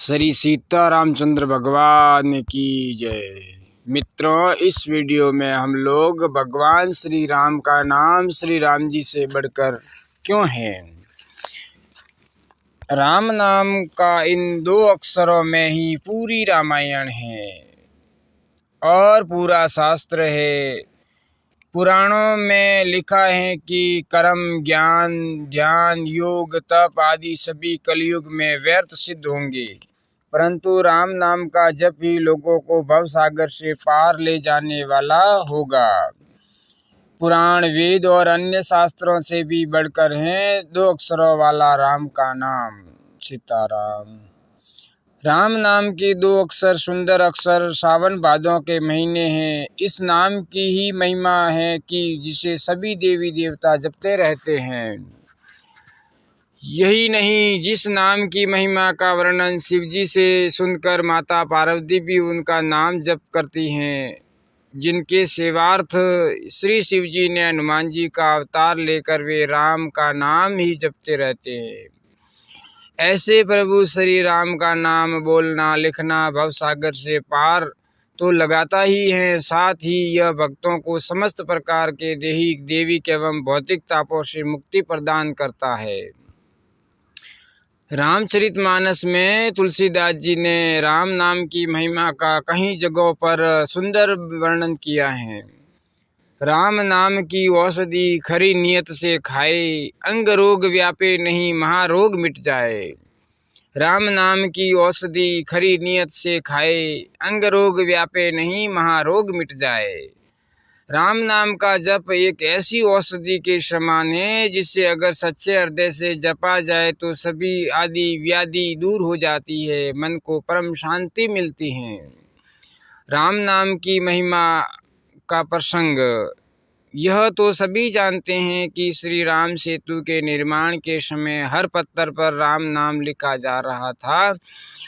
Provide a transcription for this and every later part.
श्री सीता रामचंद्र भगवान की जय। मित्रों, इस वीडियो में हम लोग भगवान श्री राम का नाम श्री राम जी से बढ़कर क्यों है, राम नाम का इन दो अक्षरों में ही पूरी रामायण है और पूरा शास्त्र है। पुराणों में लिखा है कि कर्म, ज्ञान, ध्यान, योग, तप आदि सभी कलयुग में व्यर्थ सिद्ध होंगे, परंतु राम नाम का जप ही लोगों को भव सागर से पार ले जाने वाला होगा। पुराण, वेद और अन्य शास्त्रों से भी बढ़कर है दो अक्षरों वाला राम का नाम, सीताराम। राम नाम के दो अक्षर सुंदर अक्षर सावन भादों के महीने हैं। इस नाम की ही महिमा है कि जिसे सभी देवी देवता जपते रहते हैं। यही नहीं, जिस नाम की महिमा का वर्णन शिव जी से सुनकर माता पार्वती भी उनका नाम जप करती हैं, जिनके सेवार्थ श्री शिव जी ने हनुमान जी का अवतार लेकर वे राम का नाम ही जपते रहते हैं। ऐसे प्रभु श्री राम का नाम बोलना, लिखना भव सागर से पार तो लगाता ही है, साथ ही यह भक्तों को समस्त प्रकार के दैहिक, देविक एवं भौतिक तापों से मुक्ति प्रदान करता है। रामचरितमानस में तुलसीदास जी ने राम नाम की महिमा का कई जगहों पर सुंदर वर्णन किया है। राम नाम की औषधि खरी नियत से खाए, अंग रोग व्यापे नहीं महारोग मिट जाए। राम नाम की औषधि खरी नियत से खाए, अंग रोग व्यापे नहीं महारोग मिट जाए। राम नाम का जप एक ऐसी औषधि के समान है जिससे अगर सच्चे हृदय से जपा जाए तो सभी आदि व्याधि दूर हो जाती है, मन को परम शांति मिलती है। राम नाम की महिमा का प्रसंग यह तो सभी जानते हैं कि श्री राम सेतु के निर्माण के समय हर पत्थर पर राम नाम लिखा जा रहा था।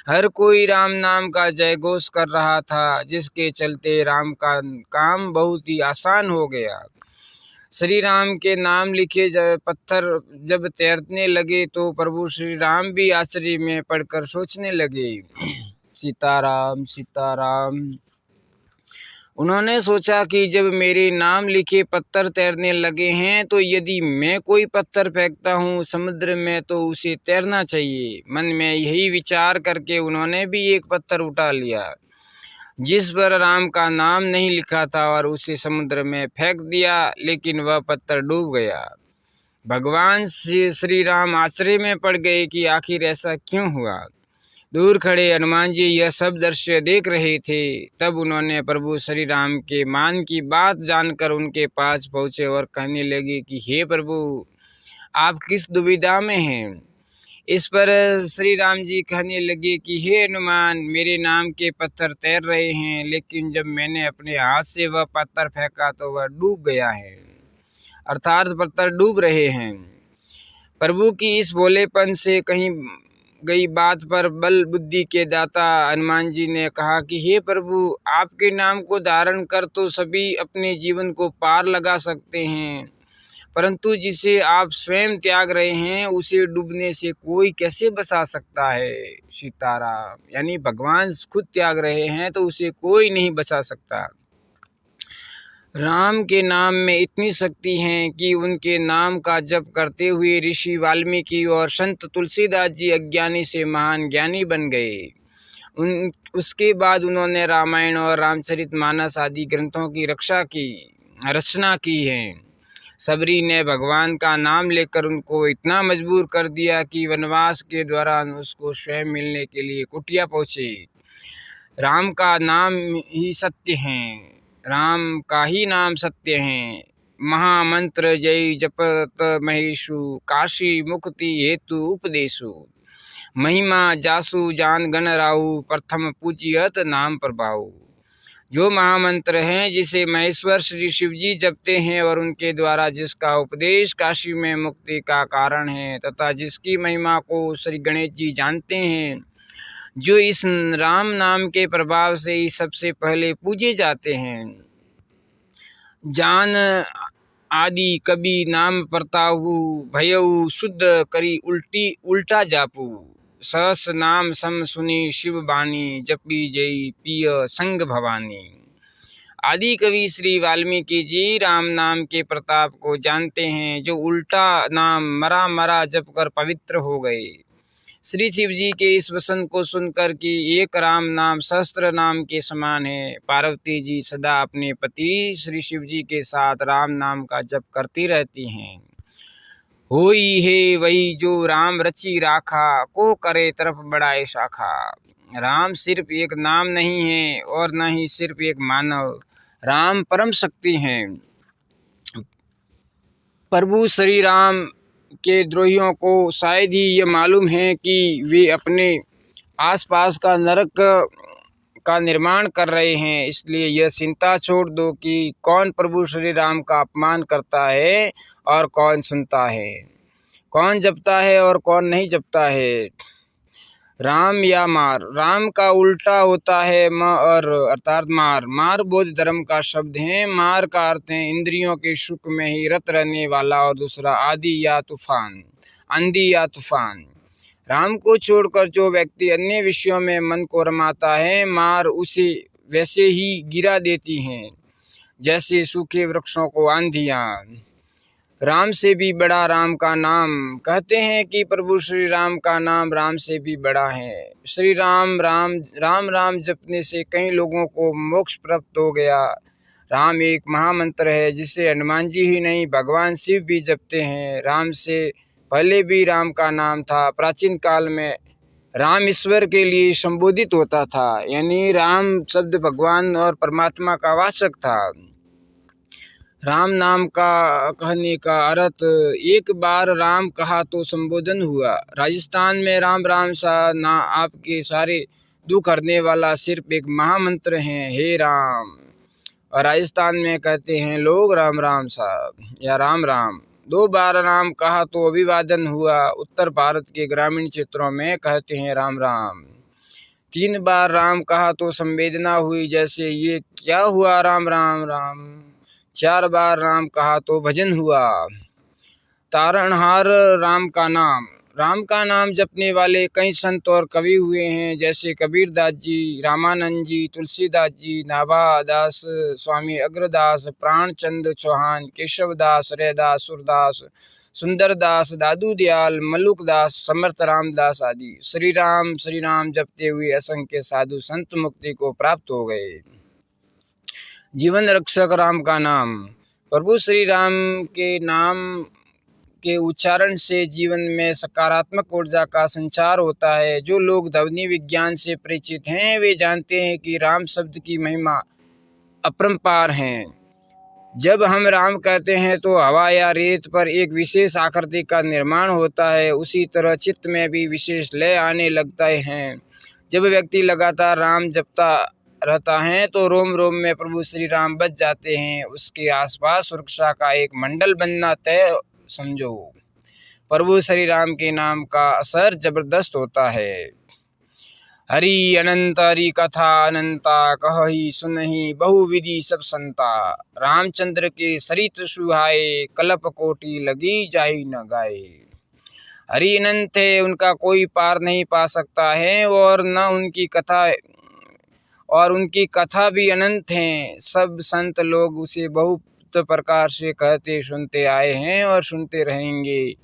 हर कोई राम नाम का जय घोष कर रहा था, जिसके चलते राम का काम बहुत ही आसान हो गया। श्री राम के नाम लिखे पत्थर जब तैरने लगे तो प्रभु श्री राम भी आश्चर्य में पड़कर सोचने लगे, सीताराम सीताराम। उन्होंने सोचा कि जब मेरे नाम लिखे पत्थर तैरने लगे हैं तो यदि मैं कोई पत्थर फेंकता हूँ समुद्र में तो उसे तैरना चाहिए। मन में यही विचार करके उन्होंने भी एक पत्थर उठा लिया जिस पर राम का नाम नहीं लिखा था और उसे समुद्र में फेंक दिया, लेकिन वह पत्थर डूब गया। भगवान श्री राम आश्चर्य में पड़ गए कि आखिर ऐसा क्यों हुआ। दूर खड़े हनुमान जी यह सब दृश्य देख रहे थे। तब उन्होंने प्रभु श्री राम के मान की बात जानकर उनके पास पहुँचे और कहने लगे कि हे प्रभु, आप किस दुविधा में हैं। इस पर श्री राम जी कहने लगे कि हे हनुमान, मेरे नाम के पत्थर तैर रहे हैं, लेकिन जब मैंने अपने हाथ से वह पत्थर फेंका तो वह डूब गया है, अर्थात पत्थर डूब रहे हैं। प्रभु की इस भोलेपन से कहीं गई बात पर बल बुद्धि के दाता हनुमान जी ने कहा कि हे प्रभु, आपके नाम को धारण कर तो सभी अपने जीवन को पार लगा सकते हैं, परंतु जिसे आप स्वयं त्याग रहे हैं उसे डूबने से कोई कैसे बचा सकता है। सीताराम, यानी भगवान खुद त्याग रहे हैं तो उसे कोई नहीं बचा सकता। राम के नाम में इतनी शक्ति है कि उनके नाम का जप करते हुए ऋषि वाल्मीकि और संत तुलसीदास जी अज्ञानी से महान ज्ञानी बन गए। उसके बाद उन्होंने रामायण और रामचरितमानस आदि ग्रंथों की रचना की है। सबरी ने भगवान का नाम लेकर उनको इतना मजबूर कर दिया कि वनवास के दौरान उसको स्वयं मिलने के लिए कुटिया पहुँचे। राम का नाम ही सत्य है, राम का ही नाम सत्य है। महामंत्र जय जपत महेशु, काशी मुक्ति हेतु उपदेशु। महिमा जासु जान गण राहु, प्रथम पूजियत नाम प्रभाऊ। जो महामंत्र हैं जिसे महेश्वर श्री शिव जी जपते हैं और उनके द्वारा जिसका उपदेश काशी में मुक्ति का कारण है, तथा जिसकी महिमा को श्री गणेश जी जानते हैं, जो इस राम नाम के प्रभाव से ही सबसे पहले पूजे जाते हैं। जान आदि कभी नाम परताहु, भयउ शुद्ध करी उल्टा जापू। सहस नाम सम सुनी शिव बानी, जपी जई पिय संग भवानी। आदि कवि श्री वाल्मीकि जी राम नाम के प्रताप को जानते हैं, जो उल्टा नाम मरा मरा जप कर पवित्र हो गए। श्री शिव जी के इस वचन को सुनकर कि एक राम नाम सहस्त्र नाम के समान है, पार्वती जी सदा अपने पति श्री शिव जी के साथ राम नाम का जप करती रहती हैं। होई है वही जो राम रची राखा, को करे तरफ बढ़ाए शाखा। राम सिर्फ एक नाम नहीं है और न ही सिर्फ एक मानव, राम परम शक्ति हैं। प्रभु श्री राम के द्रोहियों को शायद ही ये मालूम है कि वे अपने आसपास का नरक का निर्माण कर रहे हैं, इसलिए यह चिंता छोड़ दो कि कौन प्रभु श्री राम का अपमान करता है और कौन सुनता है, कौन जपता है और कौन नहीं जपता है। राम या मार, राम का उल्टा होता है म और अर्थात मार। मार बौद्ध धर्म का शब्द है। मार का अर्थ है इंद्रियों के सुख में ही रत रहने वाला, और दूसरा आंधी या तूफान, आंधी या तूफान। राम को छोड़कर जो व्यक्ति अन्य विषयों में मन को रमाता है, मार उसे वैसे ही गिरा देती हैं जैसे सूखे वृक्षों को आंधियां। राम से भी बड़ा राम का नाम। कहते हैं कि प्रभु श्री राम का नाम राम से भी बड़ा है। श्री राम राम राम राम जपने से कई लोगों को मोक्ष प्राप्त हो गया। राम एक महामंत्र है जिसे हनुमान जी ही नहीं, भगवान शिव भी जपते हैं। राम से पहले भी राम का नाम था। प्राचीन काल में राम ईश्वर के लिए संबोधित होता था, यानी राम शब्द भगवान और परमात्मा का वाचक था। राम नाम का कहने का अर्थ एक बार राम कहा तो संबोधन हुआ। राजस्थान में राम राम सा ना आपके सारे दुख हरने वाला सिर्फ एक महामंत्र है, हे राम। और राजस्थान में कहते हैं लोग राम राम साहब या राम राम। 2 बार राम कहा तो अभिवादन हुआ। उत्तर भारत के ग्रामीण क्षेत्रों में कहते हैं राम राम। 3 बार राम कहा तो संवेदना हुई, जैसे ये क्या हुआ राम राम राम। 4 बार राम कहा तो भजन हुआ। तारणहार राम का नाम। राम का नाम जपने वाले कई संत और कवि हुए हैं, जैसे कबीरदास जी, रामानंद जी, तुलसीदास जी, नाभादास, स्वामी अग्रदास, प्राणचंद चौहान, केशवदास, रैदास, सूरदास, सुंदरदास, दादू दयाल, मलुकदास, समर्थ रामदास आदि। श्री राम जपते हुए असंख्य साधु संत मुक्ति को प्राप्त हो गए। जीवन रक्षक राम का नाम। प्रभु श्री राम के नाम के उच्चारण से जीवन में सकारात्मक ऊर्जा का संचार होता है। जो लोग ध्वनि विज्ञान से परिचित हैं वे जानते हैं कि राम शब्द की महिमा अपरंपार है। जब हम राम कहते हैं तो हवा या रेत पर एक विशेष आकृति का निर्माण होता है। उसी तरह चित्त में भी विशेष लय आने लगता है। जब व्यक्ति लगातार राम जपता रहता है तो रोम रोम में प्रभु श्री राम बच जाते हैं। उसके आसपास सुरक्षा का एक मंडल बनना तय समझो। प्रभु श्री राम के नाम का असर जबरदस्त होता है। हरि अनंत हरि कथा अनंता, कहहि सुनहि बहुविधि सब संता। रामचंद्र के सरित सुहाए, कल्प कोटि लगी जाहि न गाए। हरि अनंत है, उनका कोई पार नहीं पा सकता है, और उनकी कथा भी अनंत हैं। सब संत लोग उसे बहुत प्रकार से कहते सुनते आए हैं और सुनते रहेंगे।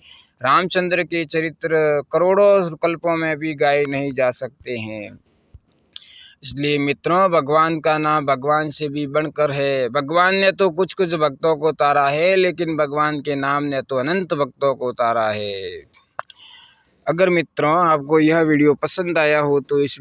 रामचंद्र के चरित्र करोड़ों कल्पों में भी गाए नहीं जा सकते हैं। इसलिए मित्रों, भगवान का नाम भगवान से भी बढ़कर है। भगवान ने तो कुछ कुछ भक्तों को तारा है, लेकिन भगवान के नाम ने तो अनंत भक्तों को तारा है। अगर मित्रों आपको यह वीडियो पसंद आया हो तो इस